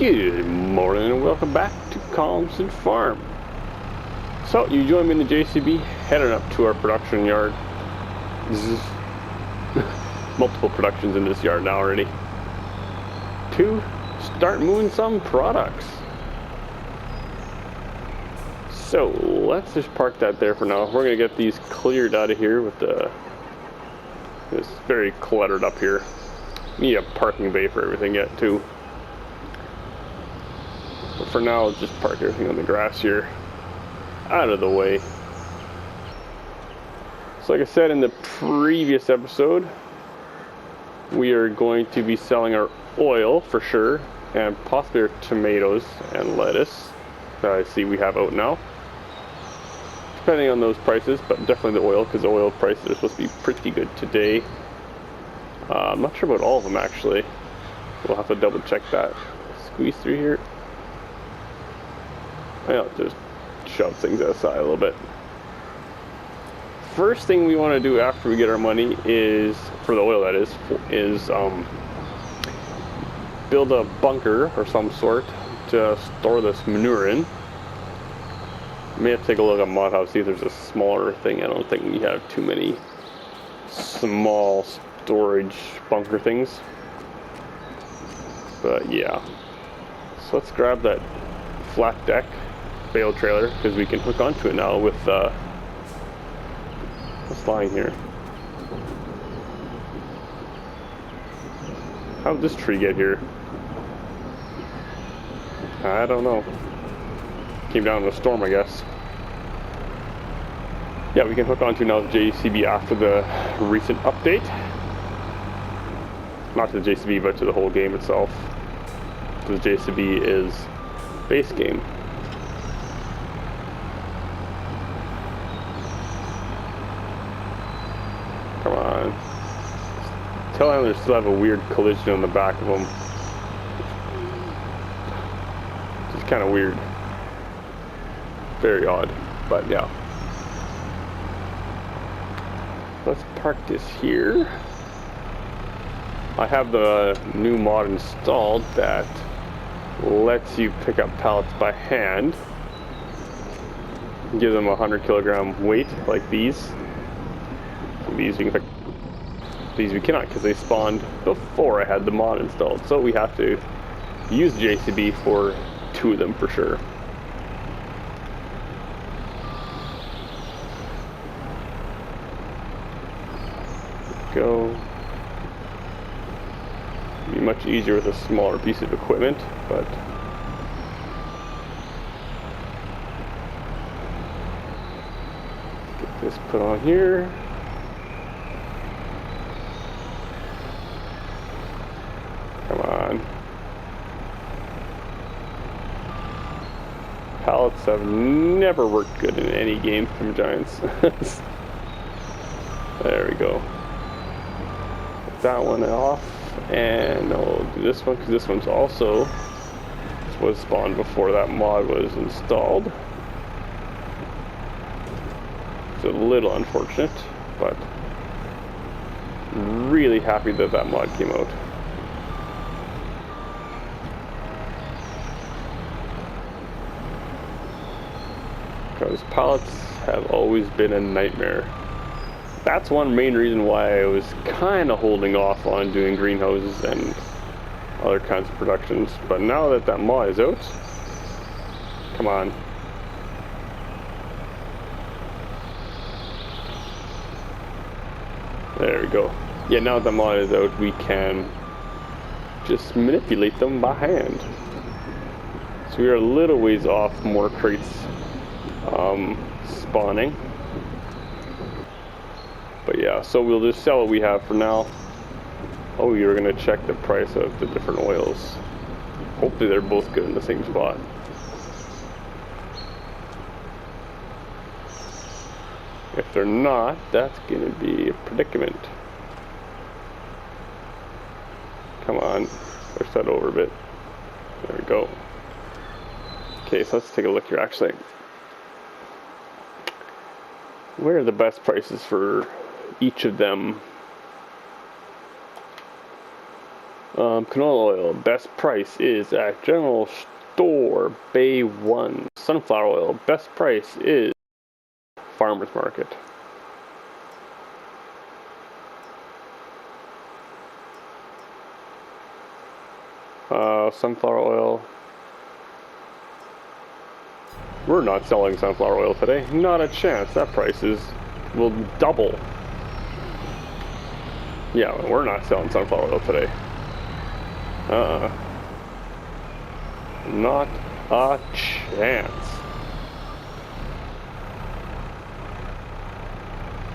Good morning and welcome back to Calmsden Farm. So you join me in the JCB, heading up to our production yard. Multiple productions in this yard now already. To start moving some products. So let's just park that there for now. We're gonna get these cleared out of here with it's very cluttered up here. Need a parking bay for everything yet too. But for now, let's just park everything on the grass here, out of the way. So like I said in the previous episode, we are going to be selling our oil for sure, and possibly our tomatoes and lettuce that I see we have out now. Depending on those prices, but definitely the oil, because the oil prices are supposed to be pretty good today. I'm not sure about all of them actually. We'll have to double check that. Squeeze through here. I'll just shove things aside a little bit. First thing we want to do after we get our money is, for the oil that is build a bunker or some sort to store this manure in. May have to take a look at Mod House, see if there's a smaller thing. I don't think we have too many small storage bunker things. But yeah. So let's grab that flat deck bale trailer, because we can hook onto it now with what's lying here. How did this tree get here? I don't know. Came down in a storm, I guess. Yeah, we can hook onto now the JCB after the recent update. Not to the JCB, but to the whole game itself. The JCB is base game. Come on. Telehandlers still have a weird collision on the back of them. It's kind of weird. Very odd, but yeah. Let's park this here. I have the new mod installed that lets you pick up pallets by hand. Give them a 100 kilogram weight like these. These we can pick. These we cannot because they spawned before I had the mod installed. So we have to use JCB for 2 of them for sure. Go. Be much easier with a smaller piece of equipment, but get this put on here. Come on. Pallets have never worked good in any game from Giants. There we go. Put that one off, and I'll do this one because this one's also was spawned before that mod was installed. It's a little unfortunate, but really happy that that mod came out. Because pallets have always been a nightmare. That's one main reason why I was kind of holding off on doing greenhouses and other kinds of productions. But now that that mod is out, come on. There we go. Yeah, now that the mod is out, we can just manipulate them by hand. So we are a little ways off more crates spawning. But yeah, so we'll just sell what we have for now. Oh, you're gonna check the price of the different oils. Hopefully they're both good in the same spot. If they're not, that's gonna be a predicament. Come on, push that over a bit. There we go. Okay, so let's take a look here actually. Where are the best prices for each of them? Canola oil, best price is at General Store, Bay 1. Sunflower oil, best price is Farmer's Market. Sunflower oil. We're not selling sunflower oil today. Not a chance. That price will double. Yeah, we're not selling sunflower oil today. Not a chance.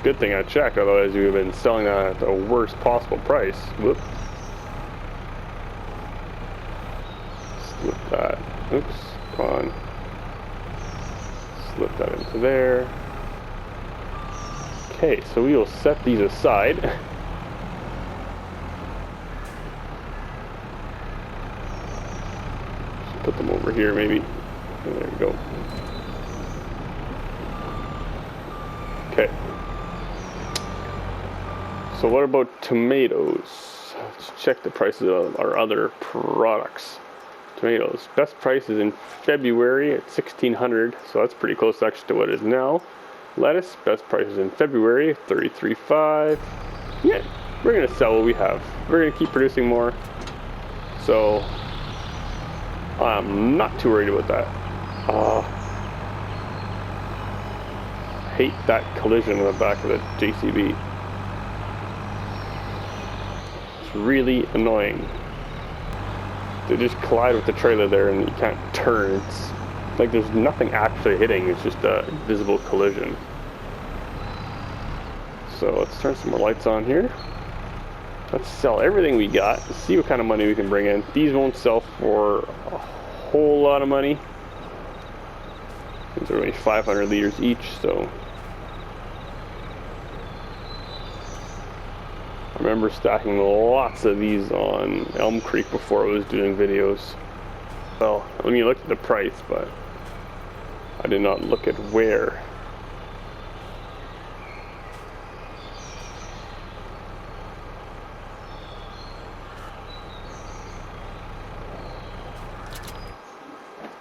Good thing I checked, otherwise we would have been selling that at the worst possible price. Whoop. Slip that. Oops. Come on. Slip that into there. Okay, so we will set these aside. Just put them over here, maybe. There we go. Okay. So what about tomatoes? Let's check the prices of our other products. Tomatoes. Best price is in February at $1,600, so that's pretty close actually to what it is now. Lettuce. Best price is in February, $33.5. Yeah, we're gonna sell what we have. We're gonna keep producing more. So I'm not too worried about that. Hate that collision in the back of the JCB. It's really annoying. They just collide with the trailer there and you can't turn. It's like there's nothing actually hitting, it's just a visible collision. So let's turn some more lights on here. Let's sell everything we got, see what kind of money we can bring in. These won't sell for a whole lot of money. These are only 500 liters each, so. I remember stacking lots of these on Elm Creek before I was doing videos. Well, I mean, I looked at the price, but I did not look at where.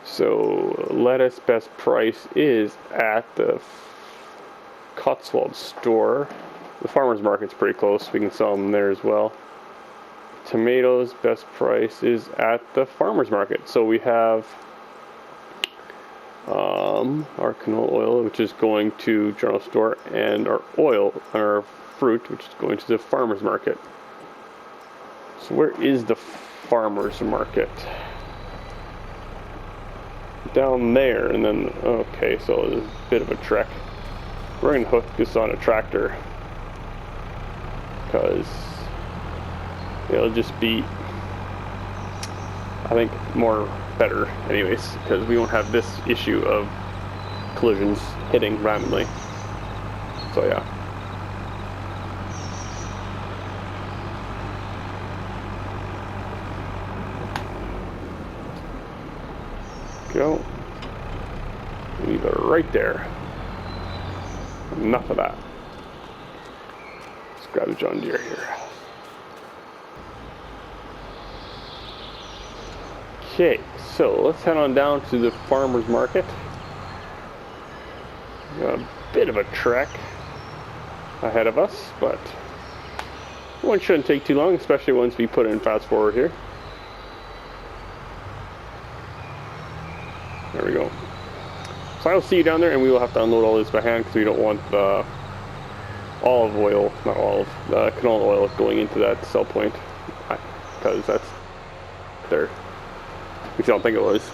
So, lettuce best price is at the Cotswold store. The farmer's market's pretty close. We can sell them there as well. Tomatoes best price is at the farmer's market. So we have our canola oil, which is going to general store, and our oil, our fruit, which is going to the farmer's market. So where is the farmer's market? Down there, and then okay, so it's a bit of a trek. We're gonna hook this on a tractor because it'll just be, I think, more better anyways, because we won't have this issue of collisions hitting randomly. So yeah. Go. Leave it right there. Enough of that. Let's grab a John Deere here. Okay, so let's head on down to the farmer's market. Got a bit of a trek ahead of us, but one shouldn't take too long, especially once we put in fast forward here. There we go. So I'll see you down there, and we will have to unload all this by hand because we don't want the olive oil, not olive, the canola oil going into that sell point, because that's there. Which I don't think it was.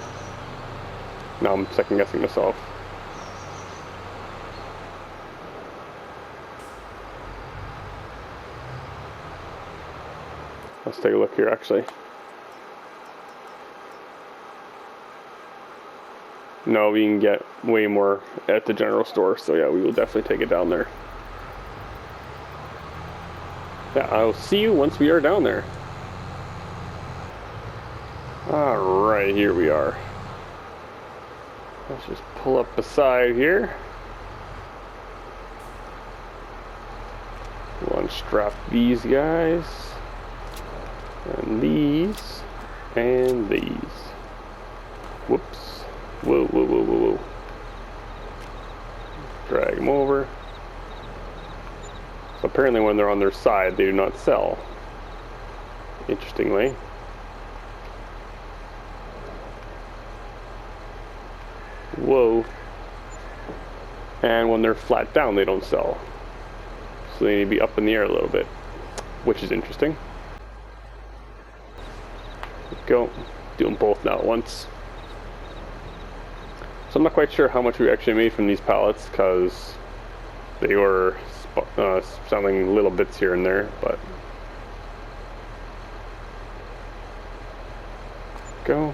Now I'm second guessing myself. Let's take a look here actually. No, we can get way more at the general store, so yeah, we will definitely take it down there. Yeah, I'll see you once we are down there. Alright, here we are. Let's just pull up beside here. We'll unstrap these guys. And these. And these. Whoops. Whoa, whoa, whoa, whoa, whoa. Drag them over. So apparently when they're on their side, they do not sell. Interestingly. Whoa. And when they're flat down, they don't sell. So they need to be up in the air a little bit, which is interesting. Go. Do them both now at once. So I'm not quite sure how much we actually made from these pallets, because they were selling little bits here and there, but go.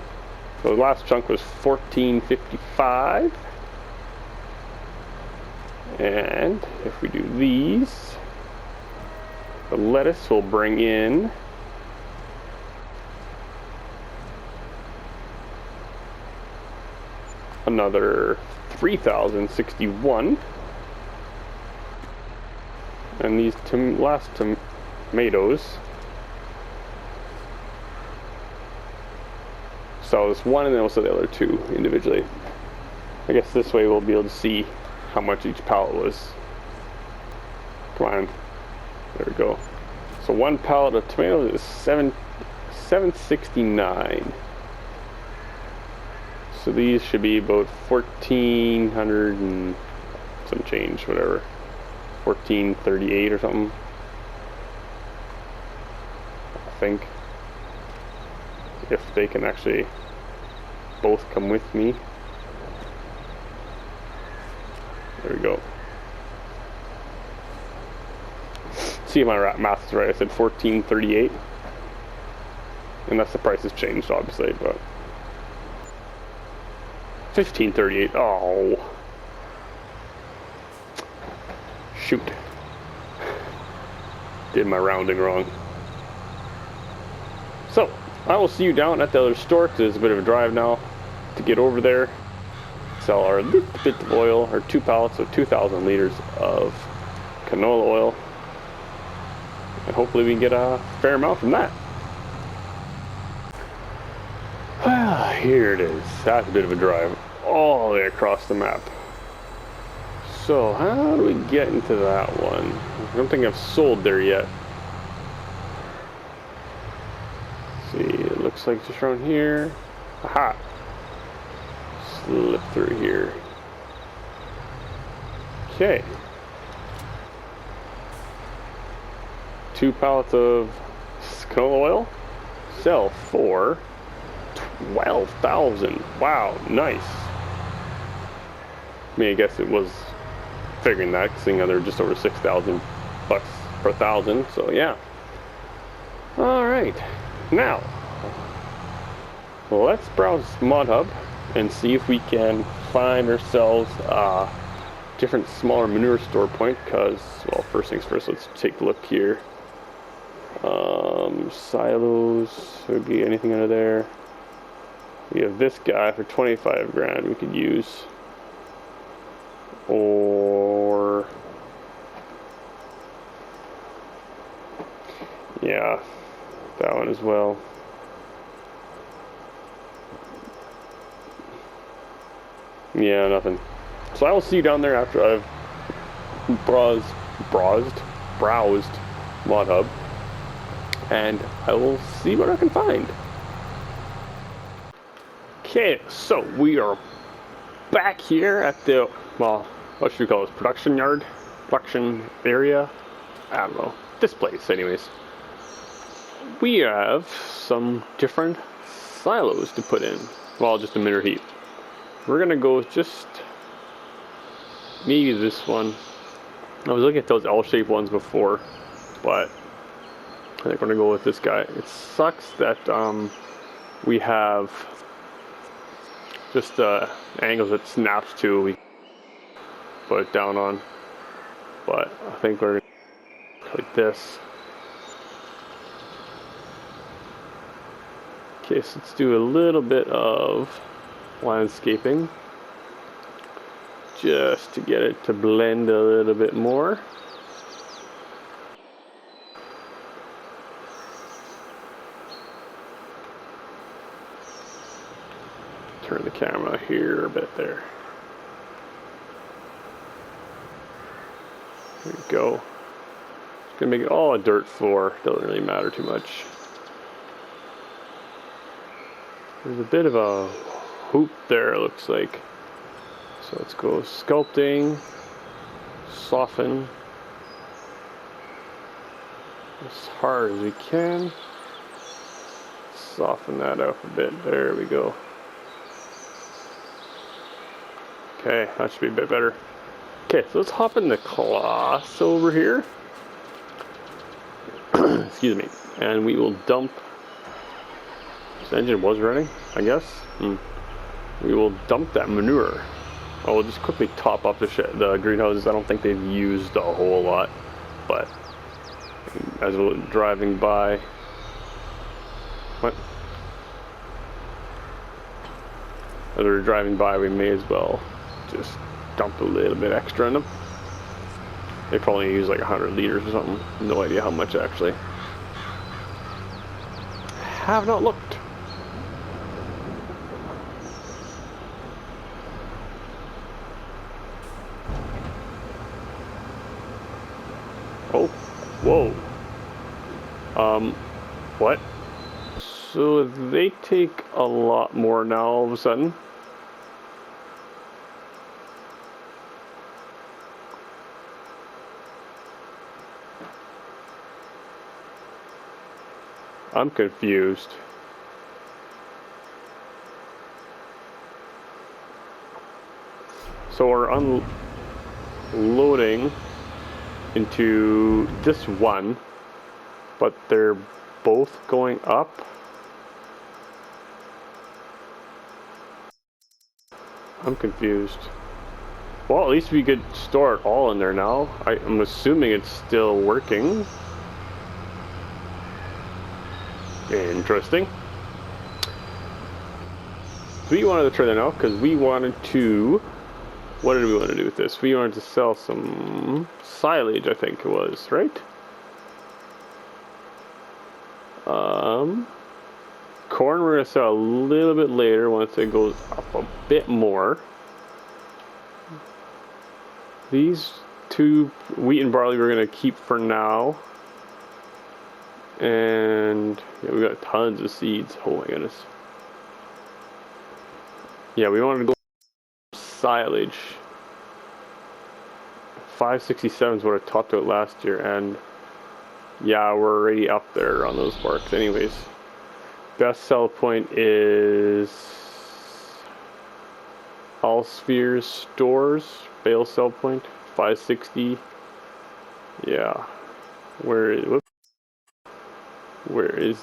So the last chunk was $14.55, and if we do these, the lettuce will bring in another 3,061, and these last tomatoes sell this one and then also the other two individually. I guess this way we'll be able to see how much each pallet was. Come on, there we go. So one pallet of tomatoes is $7.69. So these should be about 1,400 and some change, whatever. 14.38 or something. I think. If they can actually both come with me. There we go. See if my math is right. I said 14.38. Unless the price has changed, obviously, but 15.38. Oh, shoot! Did my rounding wrong. So I will see you down at the other store, because it's a bit of a drive now to get over there. Sell our little bit of oil, or 2 pallets of 2,000 liters of canola oil, and hopefully we can get a fair amount from that. Well, here it is. That's a bit of a drive all the way across the map. So how do we get into that one? I don't think I've sold there yet. Let's see, it looks like just around here. Aha! Slip through here. Okay. 2 pallets of canola oil sell for 12,000. Wow, nice. I mean, I guess it was figuring that, seeing how they're just over 6,000 bucks per thousand. So yeah. All right. Now, let's browse ModHub and see if we can find ourselves a different, smaller manure store point. Because, well, first things first, let's take a look here. Silos. Would be anything under there. We have this guy for 25 grand we could use. Or yeah, that one as well. Yeah, nothing. So I will see you down there after I've browsed ModHub, and I will see what I can find. Okay, so we are back here at the, well, what should we call this? Production yard? Production area? I don't know. This place, anyways. We have some different silos to put in. Well, just a Manure heap. We're gonna go with just maybe this one. I was looking at those L-shaped ones before, but I think we're gonna go with this guy. It sucks that we have just angles that snaps to. We put it down on, but I think we're like this. Okay, so let's do a little bit of landscaping just to get it to blend a little bit more. Turn the camera here a bit there. There we go. Just gonna make it all a dirt floor. Doesn't really matter too much. There's a bit of a hoop there, it looks like. So let's go sculpting, soften as hard as we can. Soften that up a bit. There we go. Okay, that should be a bit better. Okay, so let's hop in the cloth over here. Excuse me. And we will dump. This engine was running, I guess. We will dump that manure. Oh, we'll just quickly top up the greenhouses. I don't think they've used a whole lot, but as we're driving by. What? As we're driving by, we may as well just dump a little bit extra in them. They probably use like 100 liters or something. No idea how much actually. Have not looked. Oh, whoa. What? So they take a lot more now all of a sudden. I'm confused. So we're unloading into this one, but they're both going up. I'm confused. Well, at least we could store it all in there now. I'm assuming it's still working. Interesting. So we wanted to try that out because we wanted to. What did we want to do with this? We wanted to sell some silage, I think it was, right? Corn we're going to sell a little bit later once it goes up a bit more. These two, wheat and barley, we're going to keep for now. And yeah, we got tons of seeds. Oh my goodness. Yeah, we wanted to go silage. 567 is what I topped out last year, and yeah, we're already up there on those marks anyways. Best sell point is All Spheres Stores, bale sell point, 560. Yeah. Where is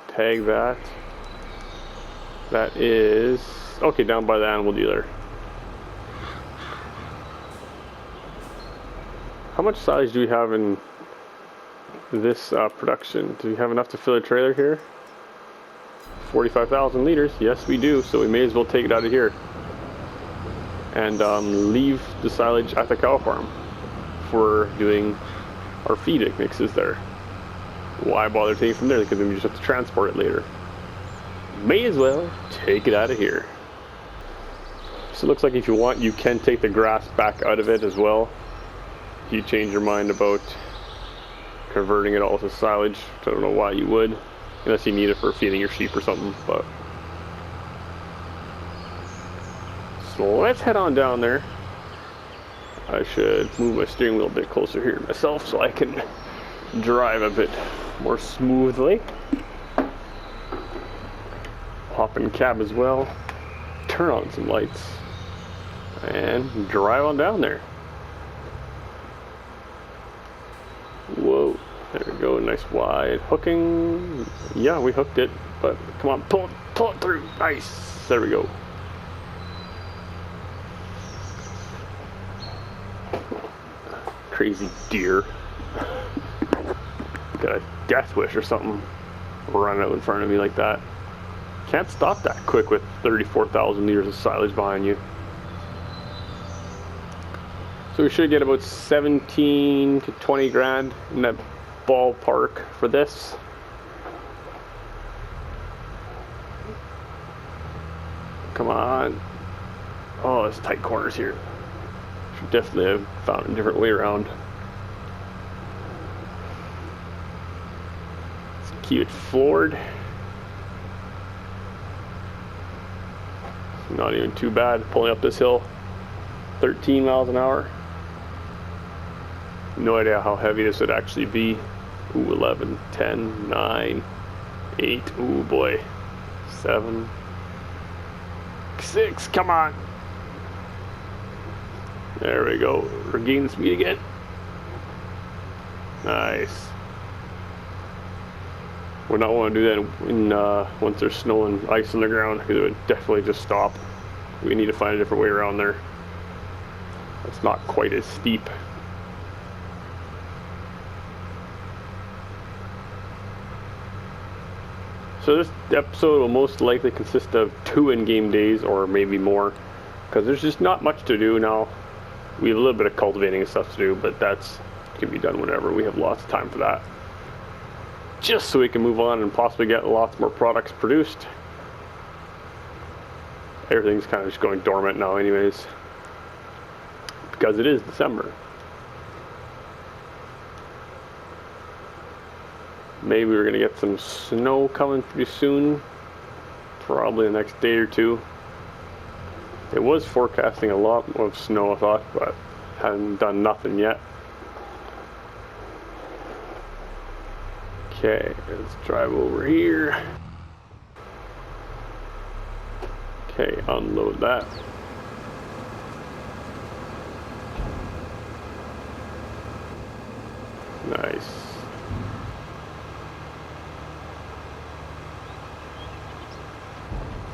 tag that? That is okay, down by the animal dealer. How much silage do we have in this production? Do we have enough to fill a trailer here? 45,000 liters. Yes, we do. So we may as well take it out of here and leave the silage at the cow farm for doing our feed mixes there. Why bother taking it from there? Because then we just have to transport it later. May as well take it out of here. So it looks like if you want, you can take the grass back out of it as well. If you change your mind about converting it all to silage, I don't know why you would, unless you need it for feeding your sheep or something. But so let's head on down there. I should move my steering wheel a bit closer here myself so I can drive a bit more smoothly. Hop in cab as well, turn on some lights, and drive on down there. Whoa, there we go, nice wide hooking. Yeah, we hooked it, but come on, pull it through. Nice, there we go. Crazy deer. Got a death wish or something running out in front of me like that. Can't stop that quick with 34,000 liters of silage behind you. So we should get about 17 to 20 grand in that ballpark for this. Come on. Oh, it's tight corners here. Should definitely have found a different way around. Let's keep it forward. Not even too bad pulling up this hill. 13 miles an hour. No idea how heavy this would actually be. Ooh, 11, 10, 9, 8. Ooh boy. 7, 6. Come on. There we go. Regain speed again. Nice. We're not want to do that in once there's snow and ice on the ground, because it would definitely just stop. We need to find a different way around there. It's not quite as steep. So this episode will most likely consist of 2 in-game days, or maybe more, because there's just not much to do now. We have a little bit of cultivating and stuff to do, but that's can be done whenever. We have lots of time for that. Just so we can move on and possibly get lots more products produced. Everything's kind of just going dormant now anyways, because it is December. Maybe we're gonna get some snow coming pretty soon, probably the next day or 2. It was forecasting a lot of snow, I thought, but hadn't done nothing yet. Okay, let's drive over here. Okay, unload that. Nice.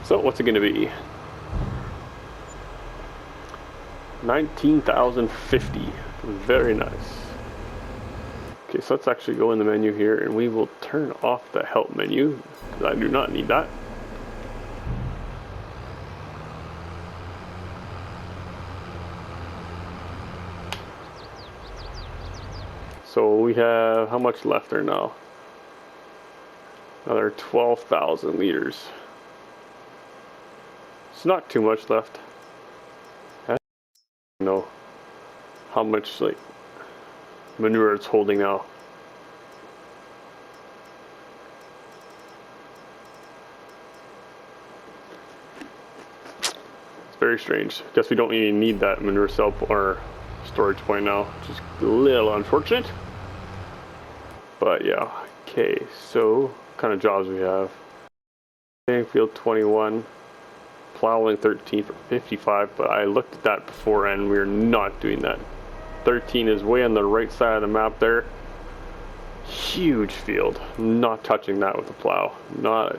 So what's it gonna be? 19,050. Very nice. Okay, so let's actually go in the menu here, and we will turn off the help menu, because I do not need that. So we have, how much left there now? Another 12,000 liters. It's not too much left. I don't know how much like manure it's holding now. It's very strange. Guess we don't even need that manure cell or storage point now, which is a little unfortunate. But yeah, okay, so what kind of jobs we have? Field 21, plowing 13 for 55, but I looked at that before and we're not doing that. 13 is way on the right side of the map there. Huge field. Not touching that with a plow. Not a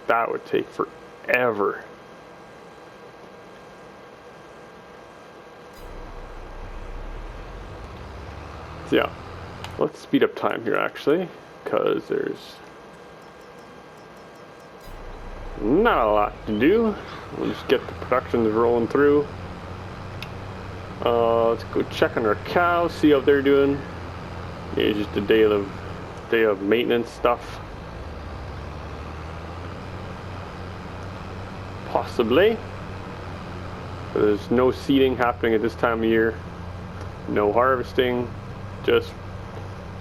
that would take forever. So yeah, let's speed up time here actually, because there's not a lot to do. We'll just get the productions rolling through. Let's go check on our cows, see how they're doing. Maybe just a day of maintenance stuff. Possibly. But there's no seeding happening at this time of year. No harvesting. Just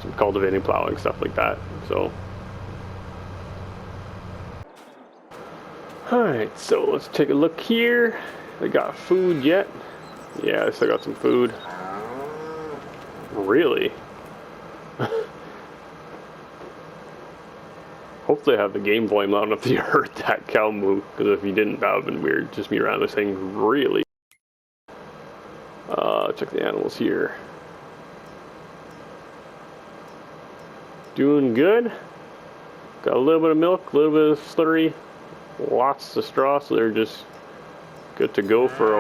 some cultivating, plowing, stuff like that. So. Alright, so let's take a look here. I got food yet? Yeah, I still got some food. Really? Hopefully I have the game volume loud enough that you heard that cow move, because if you didn't, that would have been weird. Just me around this thing, really. Check the animals here. Doing good. Got a little bit of milk, a little bit of slurry, lots of straw, so they're just good to go for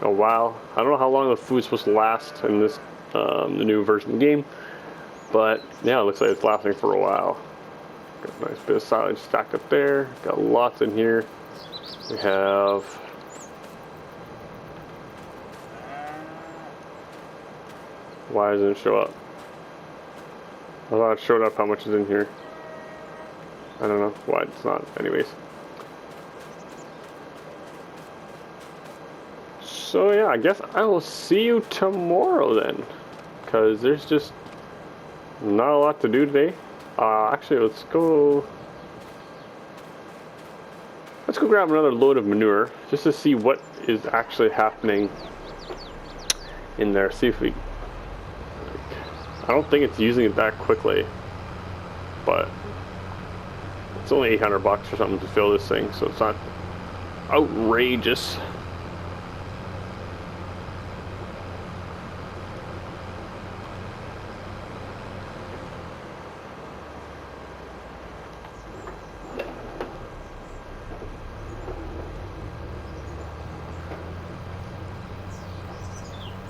a while. I don't know how long the food's supposed to last in this the new version of the game, but yeah, it looks like it's lasting for a while. Got a nice bit of silage stacked up there. Got lots in here. We have why doesn't it show up? I thought it showed up how much is in here. I don't know why it's not. Anyways, So yeah, I guess I will see you tomorrow then, because there's just not a lot to do today. Actually, let's go grab another load of manure just to see what is actually happening in there. See if we. I don't think it's using it that quickly, but it's only 800 bucks or something to fill this thing, so it's not outrageous.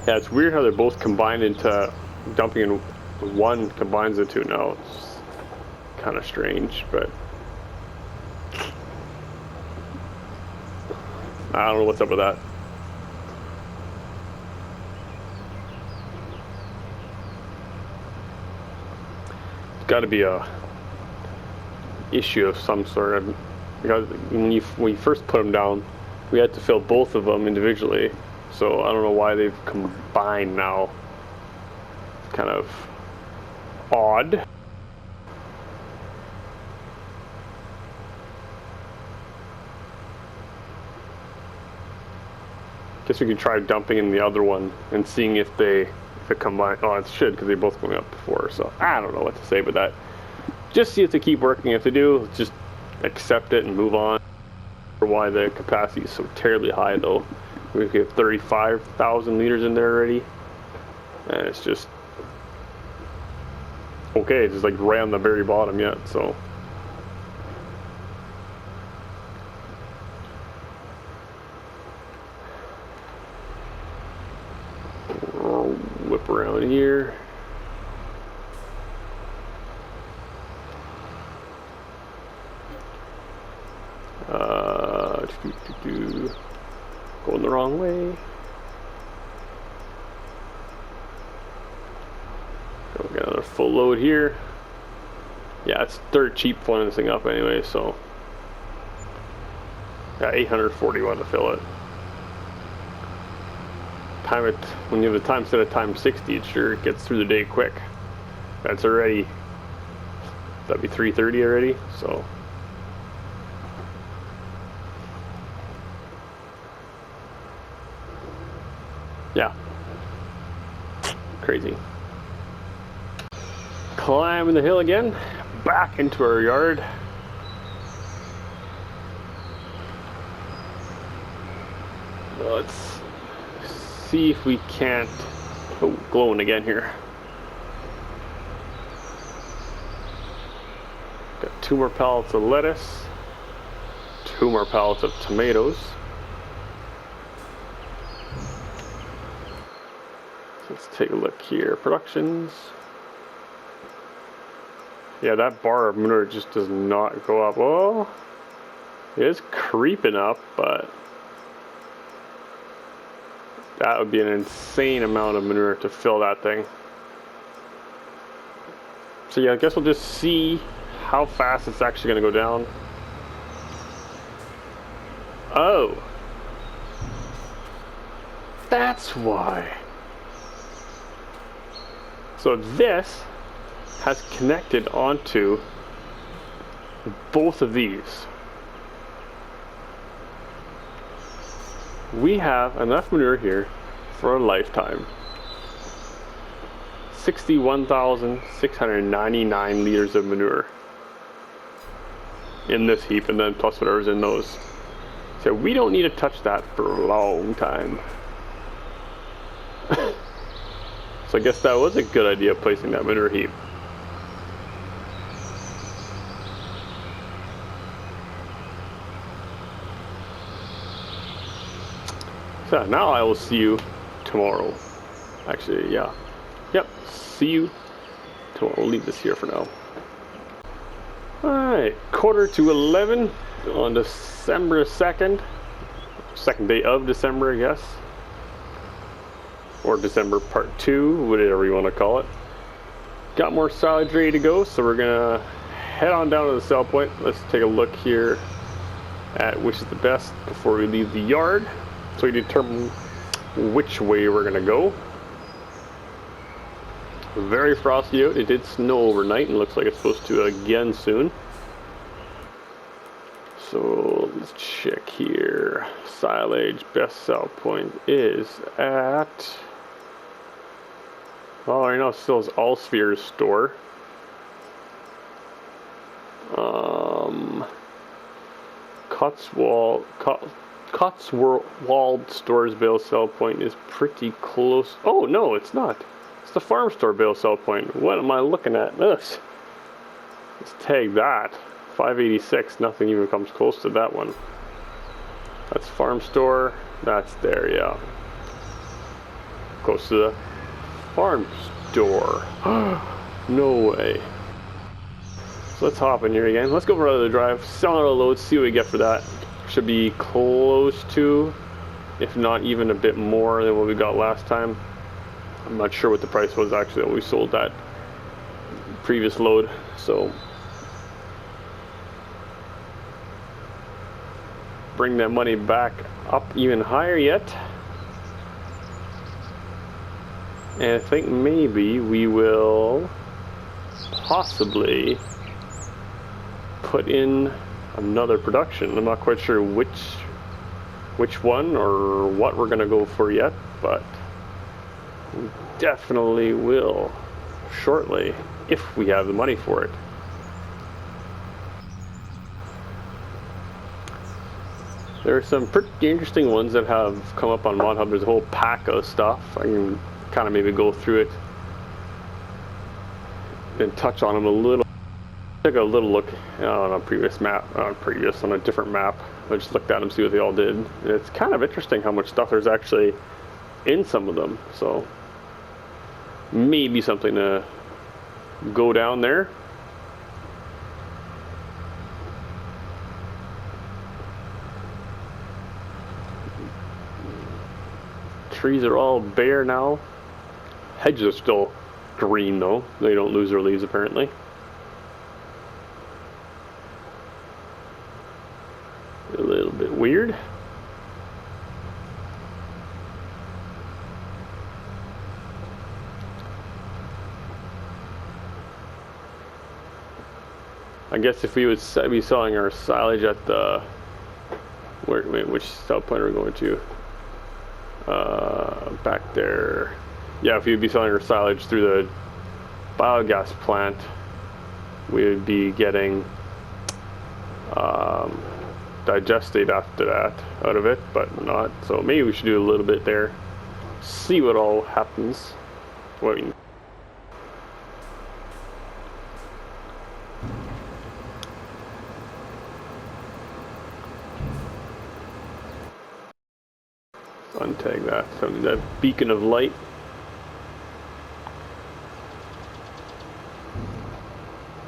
Yeah, it's weird how they're both combined into dumping in one combines the two now. It's kind of strange, but I don't know what's up with that. It's got to be a issue of some sort. Because when you first put them down, we had to fill both of them individually. So I don't know why they've combined now. It's kind of odd. Guess we could try dumping in the other one and seeing if it combine. Oh, it should, because they both went up before. So I don't know what to say about that. Just see if they keep working. If they do, just accept it and move on. For why the capacity is so terribly high, though. We have 35,000 liters in there already, and it's just okay. It's just like right on the very bottom yet. So we'll whip around here. Going the wrong way. We got another full load here. Yeah, it's dirt cheap filling this thing up anyway, so got 841 to fill it. Time it when you have the time set at time 60, it sure gets through the day quick. That's already, that'd be 3:30 already, so. Yeah, crazy. Climbing the hill again, back into our yard. Let's see if we can't. Oh, glowing again here. Got 2 more pallets of lettuce, 2 more pallets of tomatoes. Let's take a look here. Productions. Yeah, that bar of manure just does not go up. Well, it is creeping up, but that would be an insane amount of manure to fill that thing. So yeah, I guess we'll just see how fast it's actually going to go down. Oh, that's why. So this has connected onto both of these. We have enough manure here for a lifetime. 61,699 liters of manure in this heap, and then plus whatever's in those. So we don't need to touch that for a long time. So I guess that was a good idea, placing that manure heap. So now I will see you tomorrow. Actually, yeah. Yep, see you tomorrow. We'll leave this here for now. Alright, 11:15 on December 2nd. Second day of December, I guess. Or December part 2, whatever you want to call it. Got more silage ready to go, so we're gonna head on down to the sell point. Let's take a look here at which is the best before we leave the yard, so we determine which way we're gonna go. Very frosty out. It did snow overnight and looks like it's supposed to again soon. So let's check here. Silage best sell point is at, oh, I know, it still is All Spheres store. Cotswold store's bale sell point is pretty close. Oh no, it's not. It's the farm store bale sell point. What am I looking at? This. Let's tag that. 586. Nothing even comes close to that one. That's farm store. That's there, yeah. Close to the farm store. No way. So let's hop in here again. Let's go for another drive. Sell our loads. See what we get for that. Should be close to, if not even a bit more than what we got last time. I'm not sure what the price was actually when we sold that previous load. So bring that money back up even higher yet. And I think maybe we will possibly put in another production. I'm not quite sure which one or what we're gonna go for yet, but we definitely will shortly if we have the money for it. There are some pretty interesting ones that have come up on Mod Hub. There's a whole pack of stuff. I can kind of maybe go through it and touch on them a little. Took a little look on a previous map, on a different map. I just looked at them, see what they all did. And it's kind of interesting how much stuff there's actually in some of them. So maybe something to go down there. Trees are all bare now. Hedges are still green though. They don't lose their leaves apparently. A little bit weird. I guess if we would be selling our silage at the, wait, which sell point are we going to? Back there. Yeah, if you'd be selling our silage through the biogas plant, we would be getting digestate after that out of it, but not. So maybe we should do a little bit there. See what all happens. Wait. Untag that. So that beacon of light.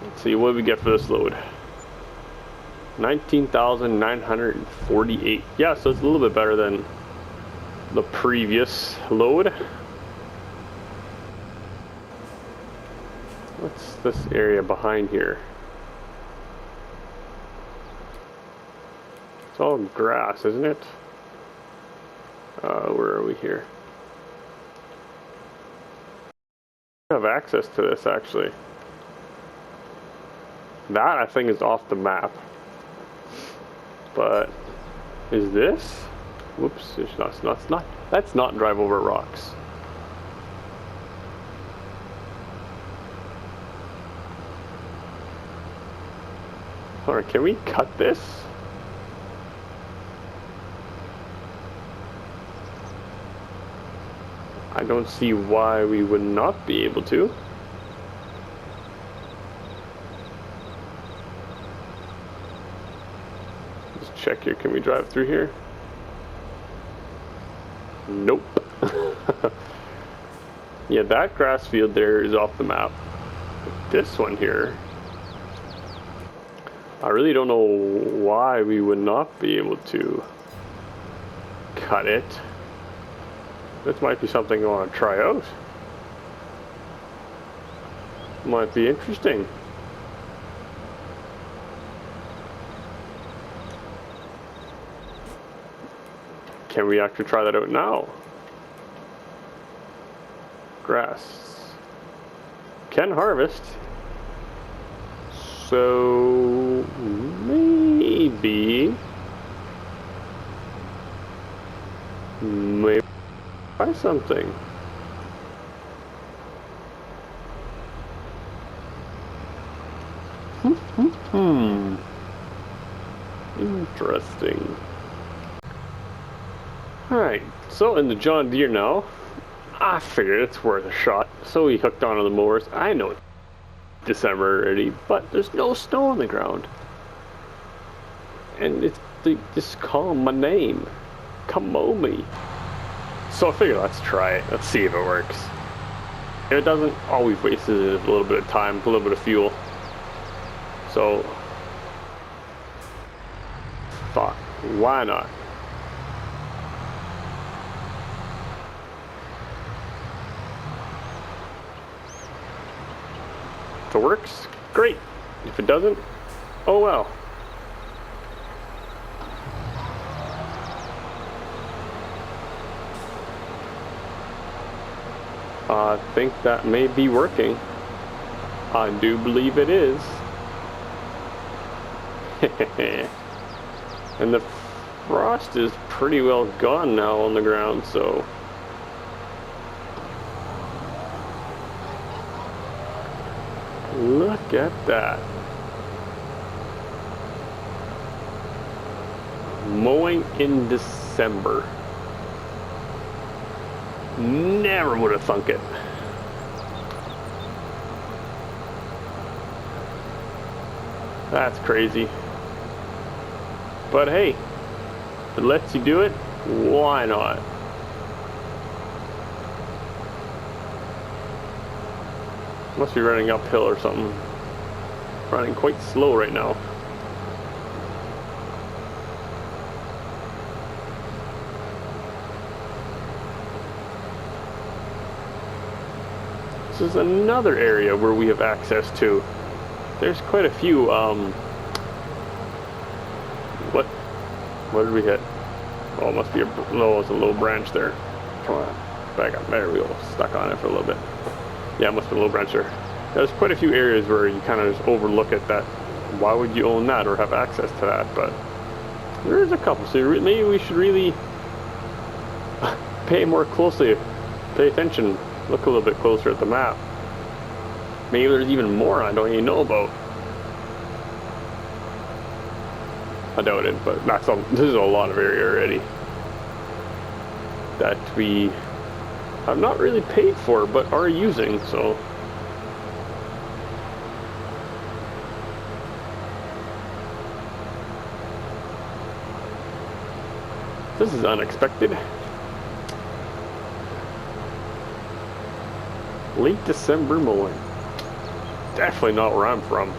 Let's see what we get for this load. 19,948. Yeah, so it's a little bit better than the previous load. What's this area behind here? It's all grass, isn't it? Where are we here? I have access to this actually. That I think is off the map. But is this? Whoops! It's not. That's not drive over rocks. Alright, can we cut this? I don't see why we would not be able to. Just check here, can we drive through here? Nope. Yeah, that grass field there is off the map. But this one here, I really don't know why we would not be able to cut it. This might be something I want to try out. Might be interesting. Can we actually try that out now? grass. Can harvest. So maybe try something. Interesting. Alright, so in the John Deere now, I figured it's worth a shot. So we hooked onto the mowers. I know it's December already, but there's no snow on the ground. And they just call my name. Come mow me. So I figured let's try it. Let's see if it works. If it doesn't, all we've wasted is a little bit of time, a little bit of fuel. So, thought, why not? If it works, great. If it doesn't, oh well. I think that may be working. I do believe it is. And the frost is pretty well gone now on the ground, so look at that. Mowing in December. Never would have thunk it. That's crazy. But hey, if it lets you do it, why not? Must be running uphill or something. Running quite slow right now. This is another area where we have access to. There's quite a few, what did we hit? Oh, it must be no, it's a little branch there. Come on, back up. There we go. Stuck on it for a little bit. Yeah, it must be a little branch there. There's quite a few areas where you kind of just overlook at that. Why would you own that or have access to that? But there is a couple. So maybe we should really pay more closely, pay attention, look a little bit closer at the map. Maybe there's even more I don't even know about. I doubt it, but this is a lot of area already that we have not really paid for, but are using, so. This is unexpected. Late December mowing. Definitely not where I'm from.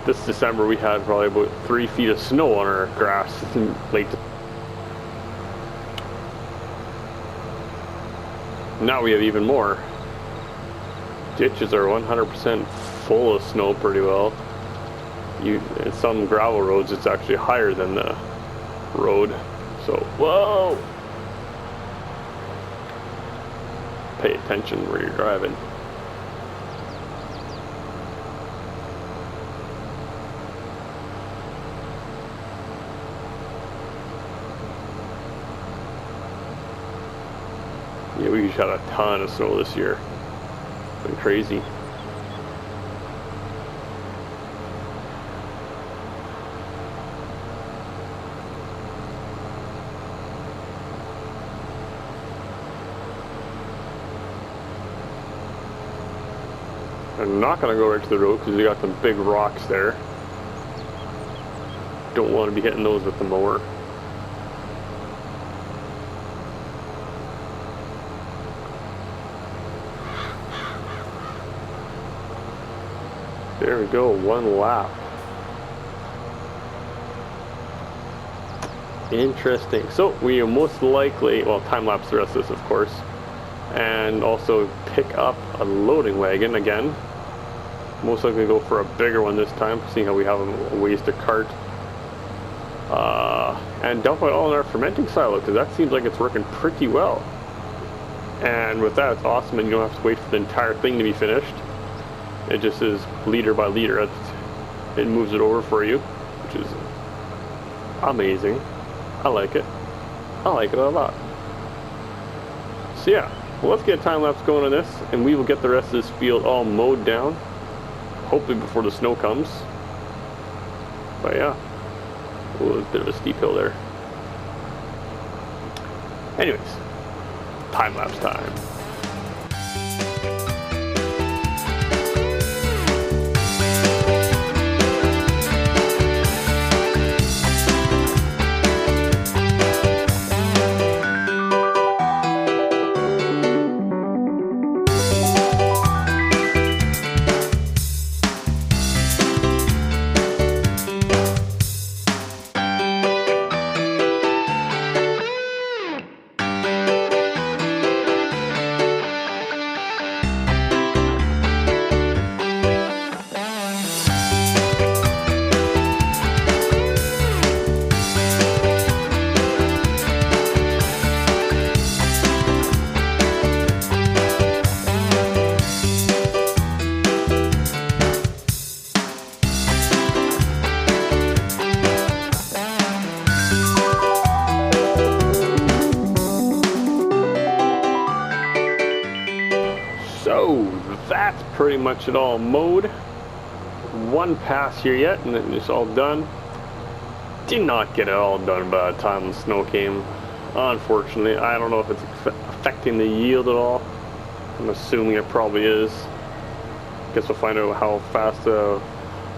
This December we had probably about 3 feet of snow on our grass in late. Now we have even more. Ditches are 100% full of snow pretty well. In some gravel roads it's actually higher than the road. So, whoa! Pay attention where you're driving. Yeah, we had a ton of snow this year. It's been crazy. I'm not going to go right to the road because we got some big rocks there. Don't want to be hitting those with the mower. There we go, 1 lap. Interesting. So we will most likely, well, time lapse the rest of this, of course, and also pick up a loading wagon again. Most likely go for a bigger one this time, seeing how we have a ways to cart. And dump it all in our fermenting silo, because that seems like it's working pretty well. And with that, it's awesome, and you don't have to wait for the entire thing to be finished. It just is liter by liter. It moves it over for you, which is amazing. I like it. I like it a lot. So yeah, well, let's get a time lapse going on this, and we will get the rest of this field all mowed down, hopefully before the snow comes. But yeah, ooh, a bit of a steep hill there. Anyways, time lapse time. So that's pretty much it all mowed. One pass here yet, and then it's all done. Did not get it all done by the time the snow came, unfortunately. I don't know if it's affecting the yield at all. I'm assuming it probably is. Guess we'll find out how fast the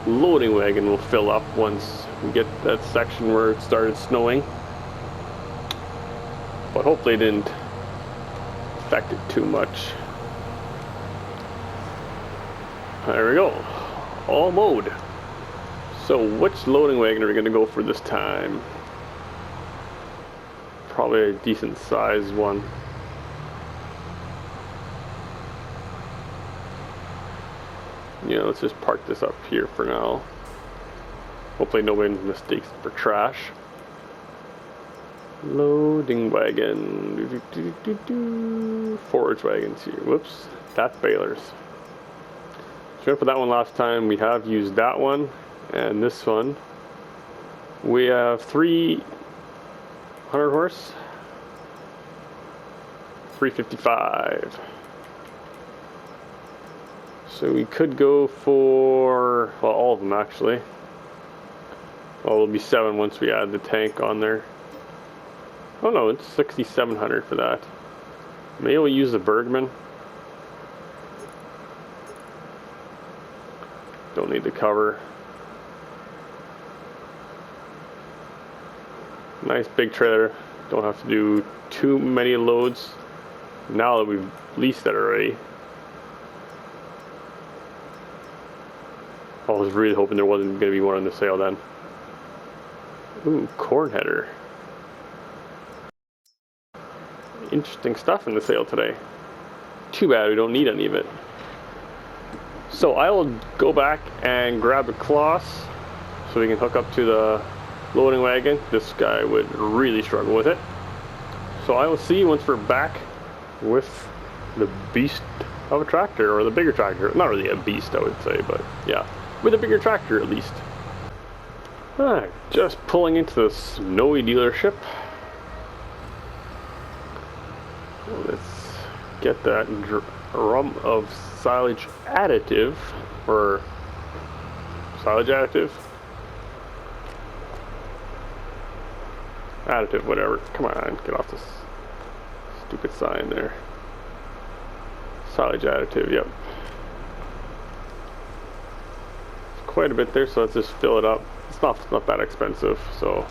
loading wagon will fill up once we get that section where it started snowing. But hopefully it didn't affect it too much. There we go, all mowed. So which loading wagon are we going to go for this time? Probably a decent sized one. Yeah, let's just park this up here for now. Hopefully nobody mistakes it for trash. Loading wagon. Forage wagons here. Whoops, that's balers. So for that one last time, we have used that one, and this one we have 300 horse, 355. So we could go for, well, all of them actually. Well, there'll be 7 once we add the tank on there. Oh no, it's 6,700 for that. Maybe we'll use the Bergman. Don't need the cover. Nice big trailer. Don't have to do too many loads now that we've leased it already. I was really hoping there wasn't going to be one on the sale then. Ooh, corn header. Interesting stuff in the sale today. Too bad we don't need any of it. So I will go back and grab the cloths so we can hook up to the loading wagon. This guy would really struggle with it. So I will see you once we're back with the beast of a tractor, or the bigger tractor. Not really a beast, I would say, but yeah, with a bigger tractor at least. Alright, just pulling into the snowy dealership. Let's get that drum of silage additive, or silage additive? Additive, whatever. Come on, get off this stupid sign there. Silage additive, yep. It's quite a bit there, so let's just fill it up. It's not that expensive, so.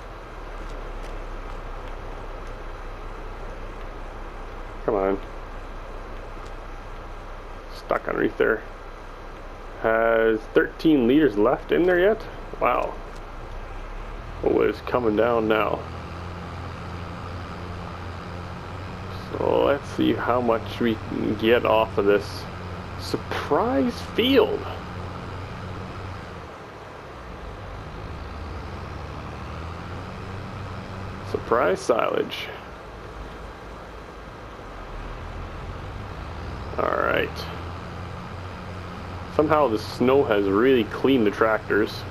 Come on. Stuck underneath there. Has 13 liters left in there yet? Wow. Oh, it's coming down now. So let's see how much we can get off of this surprise field. Surprise silage. Somehow the snow has really cleaned the tractors.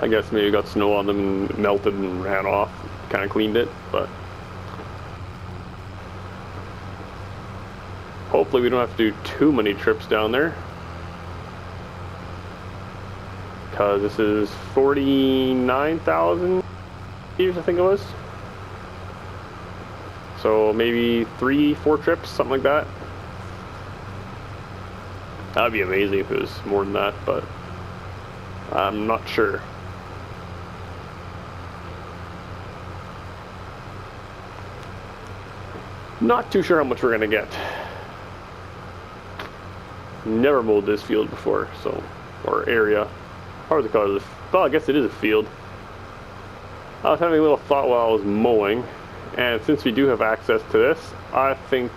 I guess maybe got snow on them and melted and ran off. Kind of cleaned it, but hopefully we don't have to do too many trips down there. Because this is 49,000 years, I think it was. So maybe 3-4 trips, something like that. That'd be amazing if it was more than that, but I'm not sure. Not too sure how much we're gonna get. Never mowed this field before, so, or area. How would they call it? Well, I guess it is a field. I was having a little thought while I was mowing, and since we do have access to this, I think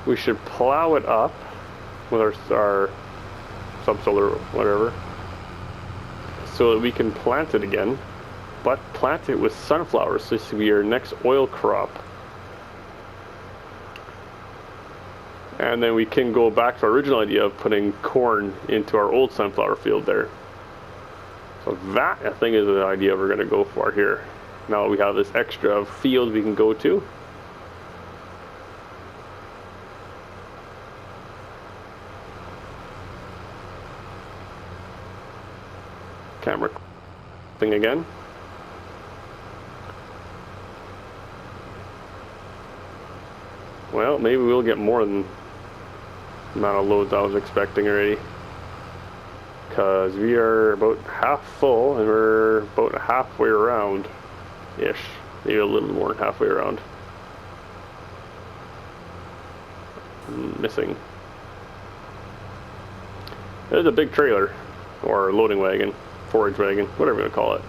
we should plow it up with our subsoil or whatever, so that we can plant it again, but plant it with sunflowers. So this will be our next oil crop. And then we can go back to our original idea of putting corn into our old sunflower field there. So that, I think, is the idea we're going to go for here. Now we have this extra field we can go to. Camera thing again. Well, maybe we'll get more than the amount of loads I was expecting already. Because we are about half full and we're about halfway around ish, maybe a little more than halfway around. Missing. There's a big trailer or loading wagon, forage wagon, whatever you want to call it.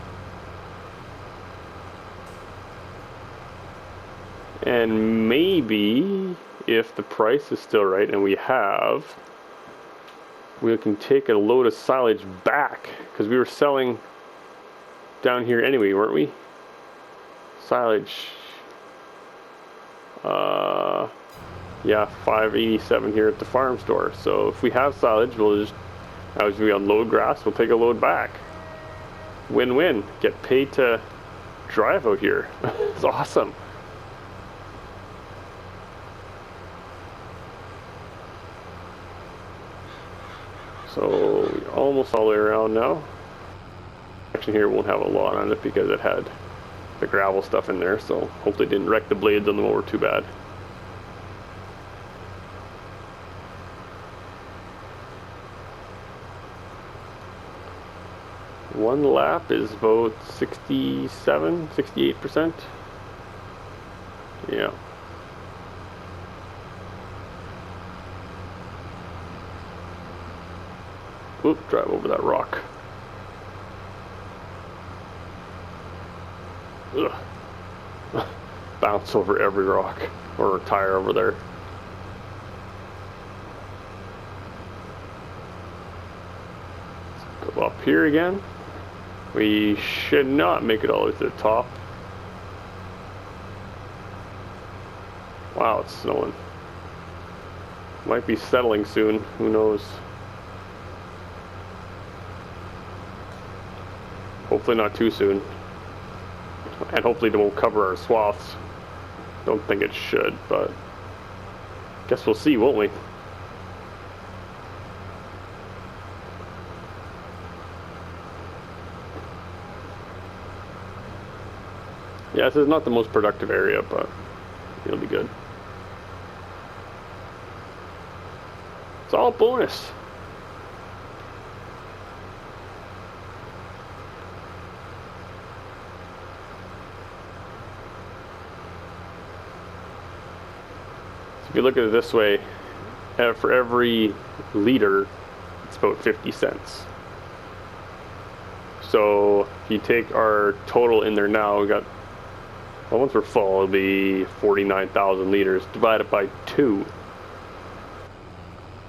And maybe if the price is still right and we can take a load of silage back, because we were selling down here anyway, weren't we? Silage, yeah, $5.87 here at the farm store. So if we have silage, we'll just, as we unload grass, we'll take a load back. Win-win. Get paid to drive out here. It's awesome. So we're almost all the way around now. Section here won't have a lot on it because it had the gravel stuff in there, so hopefully it didn't wreck the blades on the mower too bad. One lap is about 68%. Yeah. Oop, drive over that rock. Ugh. Bounce over every rock or a tire over there. Let's go up here again. We should not make it all the way to the top. Wow, it's snowing. Might be settling soon, who knows. Hopefully not too soon. And hopefully it won't cover our swaths. Don't think it should, but guess we'll see, won't we? Yeah, this is not the most productive area, but it'll be good. It's all bonus. If you look at it this way, for every liter, it's about 50 cents. So if you take our total in there now, we got, well, once we're full, it'll be 49,000 liters divided by 2.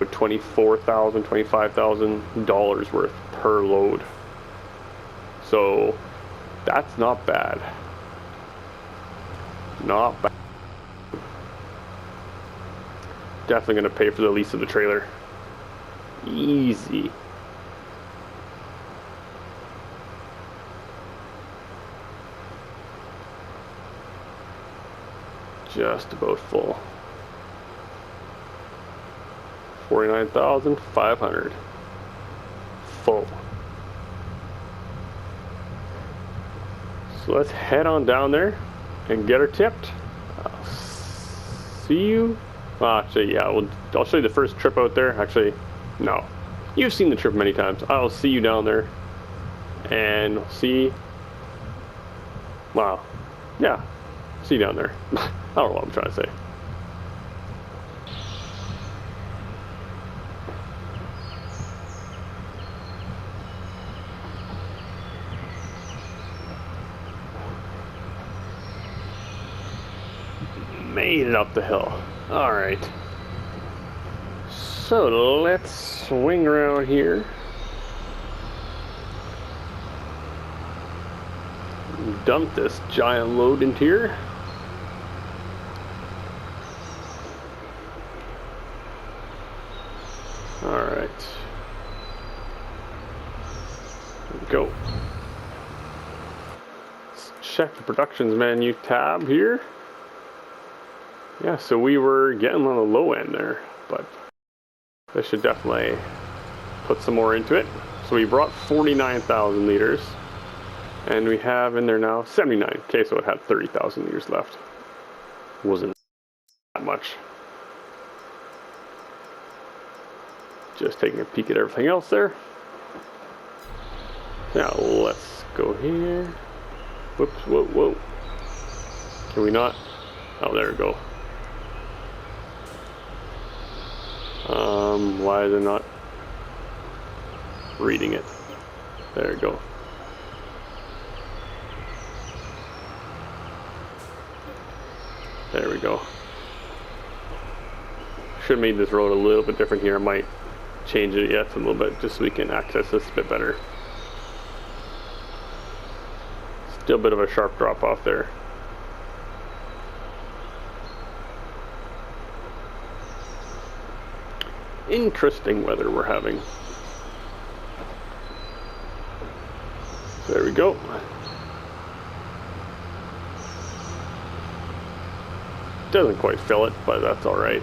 $24,000, $25,000 worth per load. So that's not bad. Not bad. Definitely gonna pay for the lease of the trailer. Easy. Just about full. 49,500. Full. So let's head on down there and get her tipped. I'll see you. Well, actually, yeah, I'll show you the first trip out there. Actually, no. You've seen the trip many times. I'll see you down there. And see. Wow. Yeah. See you down there. I don't know what I'm trying to say. Made it up the hill. Alright. So let's swing around here. Dump this giant load into here. Alright. Go. Let's check the productions menu tab here. Yeah, so we were getting on the low end there, but I should definitely put some more into it. So we brought 49,000 liters, and we have in there now 79. Okay, so it had 30,000 liters left. Wasn't that much. Just taking a peek at everything else there. Now let's go here. Whoops, whoa, whoa. Can we not? Oh, there we go. Why is it not reading it? There we go. There we go. Should have made this road a little bit different here. I might change it yet a little bit just so we can access this a bit better. Still a bit of a sharp drop off there. Interesting weather we're having. There we go. Doesn't quite fill it, but that's all right.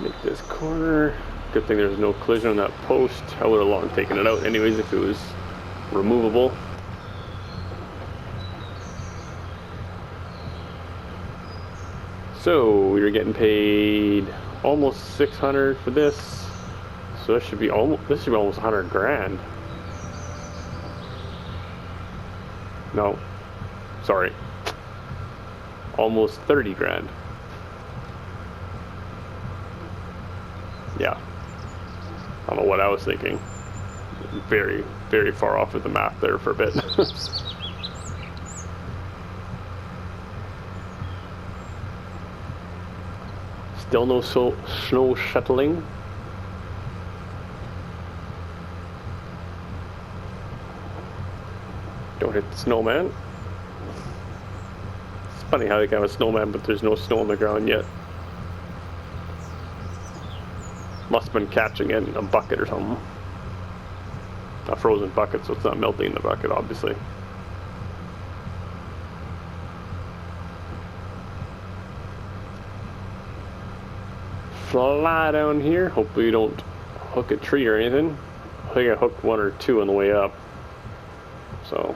Make this corner. Good thing there's no collision on that post. I would have long taken it out anyways if it was removable. So we were getting paid almost 600 for this. So this should be almost 100 grand. No, sorry, almost 30 grand. Yeah, I don't know what I was thinking. Very, very far off with the math there for a bit. Still no snow shuttling. Don't hit the snowman. It's funny how they can have a snowman, but there's no snow on the ground yet. Must have been catching it in a bucket or something. A frozen bucket, so it's not melting in the bucket, obviously. Fly down here. Hopefully you don't hook a tree or anything. I think I hooked one or two on the way up. So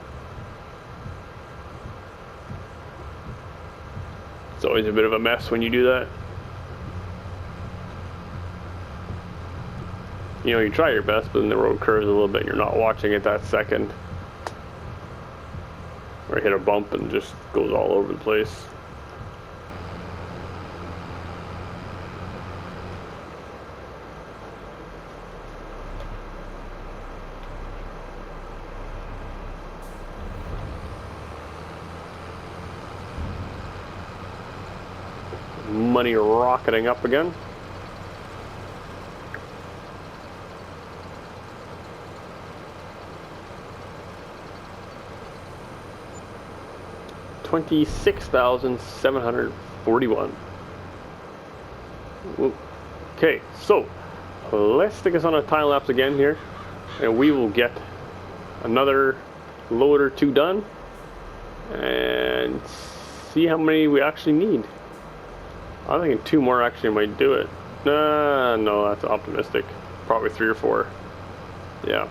it's always a bit of a mess when you do that. You know, you try your best, but then the road curves a little bit and you're not watching it that second. Or you hit a bump and just goes all over the place. Money rocketing up again. 26,741. Okay, so let's stick us on a time lapse again here, and we will get another load or two done and see how many we actually need. I'm thinking 2 more actually might do it. No, that's optimistic. Probably 3 or 4. Yeah.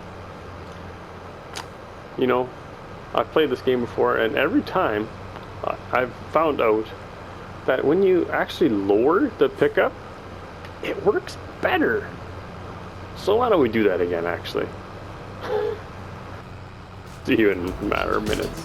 You know, I've played this game before, and every time I've found out that when you actually lower the pickup, it works better. So why don't we do that again, actually? See you in a matter of minutes.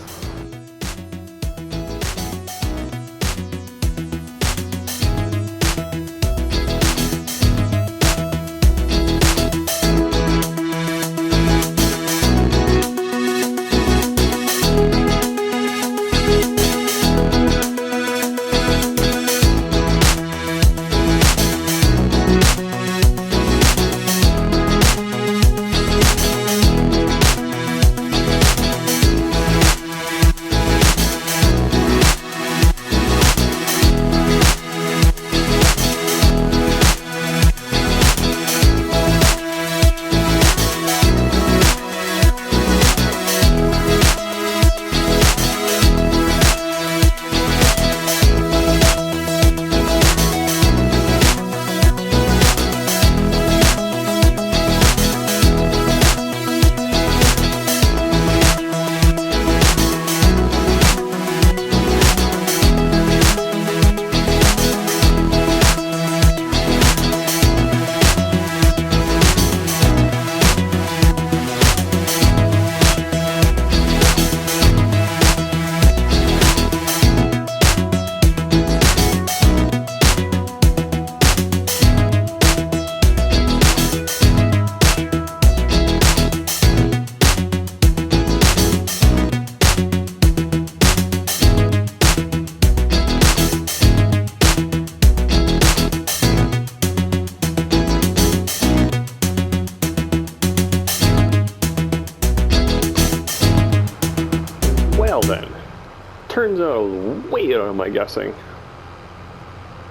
Turns out I was way out of my guessing.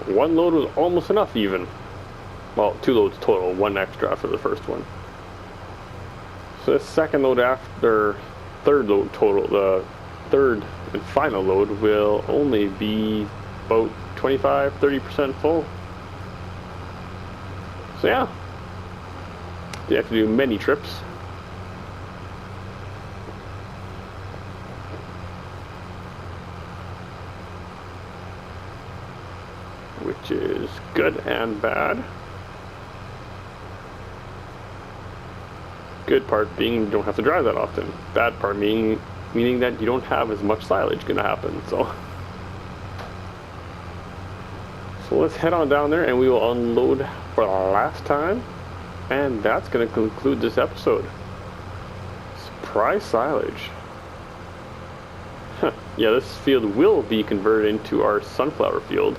1 load was almost enough even. Well, 2 loads total, 1 extra after the first one. So the second load after third load total, the third and final load will only be about 25-30% full. So yeah, you have to do many trips. Which is good and bad. Good part being you don't have to drive that often. Bad part meaning that you don't have as much silage gonna happen. So let's head on down there and we will unload for the last time. And that's gonna conclude this episode. Surprise silage. Yeah, this field will be converted into our sunflower field.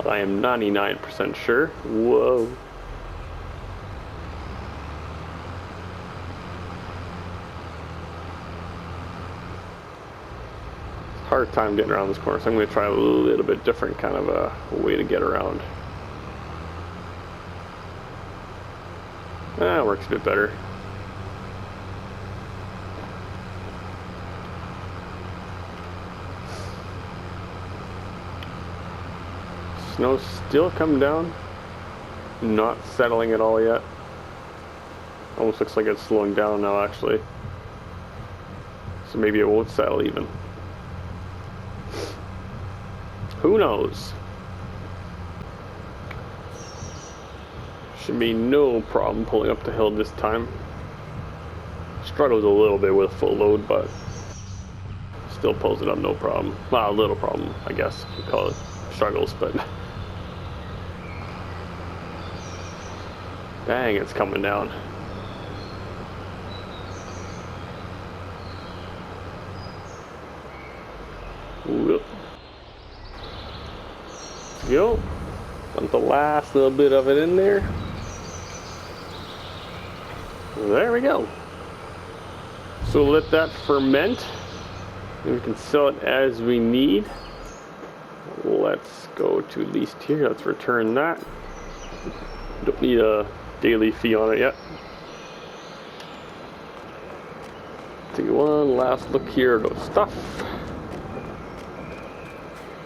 I am 99% sure. Whoa. Hard time getting around this corner, so I'm going to try a little bit different kind of a way to get around. That works a bit better. Snow's still coming down, not settling at all yet. Almost looks like it's slowing down now actually. So maybe it won't settle even. Who knows? Should be no problem pulling up the hill this time. Struggles a little bit with full load, but still pulls it up no problem. Well, a little problem, I guess you call it struggles, but dang, it's coming down. Whoop. Go. Dump the last little bit of it in there. There we go. So let that ferment And we can sell it as we need. Let's go to leased here. Let's return that. Don't need a daily fee on it yet. Take one last look here at stuff.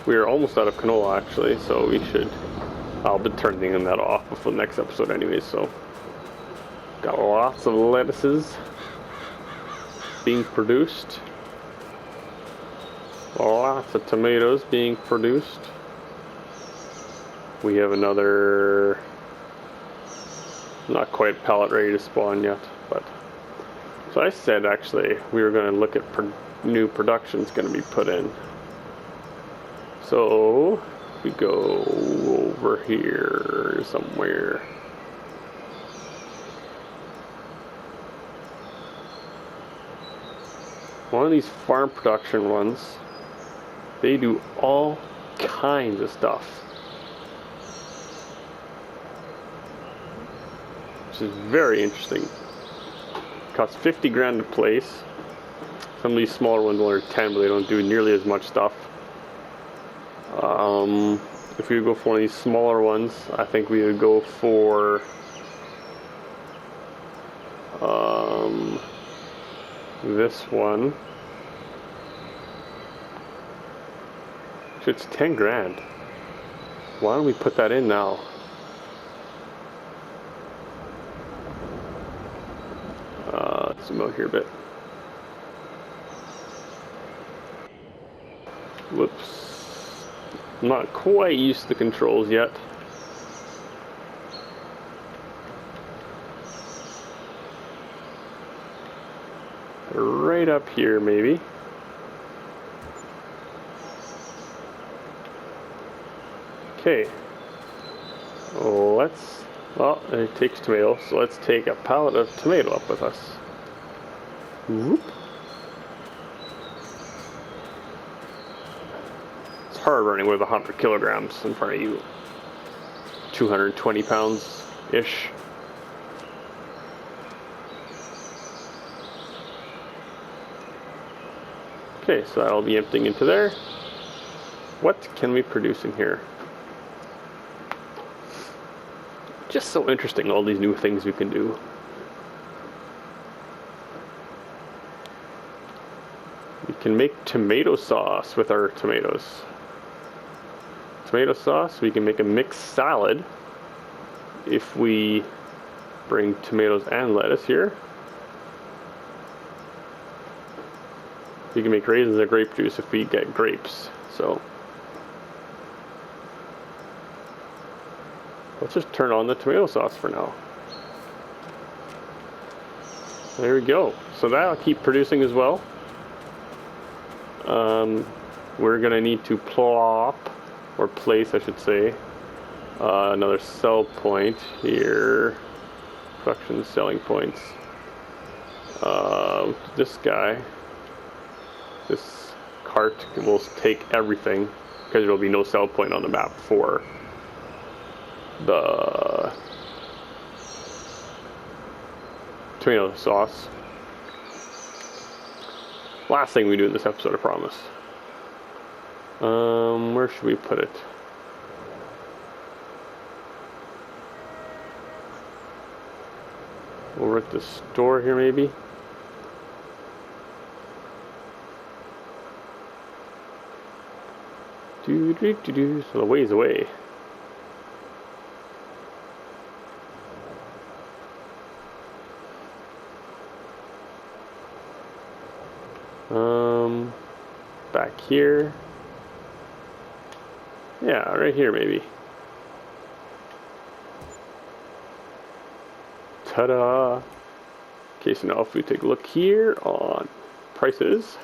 We are almost out of canola actually, so we should. I'll be turning that off before the next episode anyway, so. Got lots of lettuces being produced. Lots of tomatoes being produced. We have another, not quite pallet ready to spawn yet, but. So I said actually we were going to look at new production's going to be put in. So we go over here somewhere. One of these farm production ones, they do all kinds of stuff, which is very interesting. Costs 50 grand to place. Some of these smaller ones are 10, but they don't do nearly as much stuff. If we would go for one of these smaller ones, I think we would go for this one. It's 10 grand. Why don't we put that in now? Let's zoom out here a bit. Whoops. I'm not quite used to the controls yet. Right up here, maybe. Okay. Let's. Well, it takes tomato, so let's take a pallet of tomato up with us. Whoop. It's hard running with 100 kilograms in front of you. 220 pounds-ish. Okay, so that'll be emptying into there. What can we produce in here? Just so interesting, all these new things we can do. We can make tomato sauce with our tomatoes. Tomato sauce, we can make a mixed salad if we bring tomatoes and lettuce here. We can make raisins and grape juice if we get grapes. So let's just turn on the tomato sauce for now. There we go. So that'll keep producing as well. We're gonna need to plop, or place I should say, another sell point here. Production selling points. This guy, this cart will take everything because there will be no sell point on the map for the tomato sauce. Last thing we do in this episode, I promise. Where should we put it? Over at the store here, maybe. So the ways away. Back here. Yeah, right here maybe. Ta-da! Okay, so now if we take a look here on prices.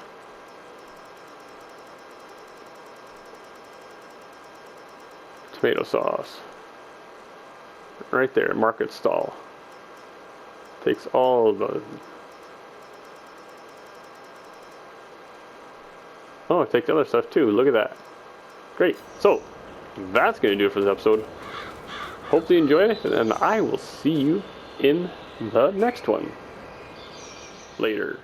Tomato sauce. Right there, market stall. Takes all of the... Oh, it takes other stuff too. Look at that. Great. So, that's going to do it for this episode. Hope you enjoyed it, and I will see you in the next one. Later.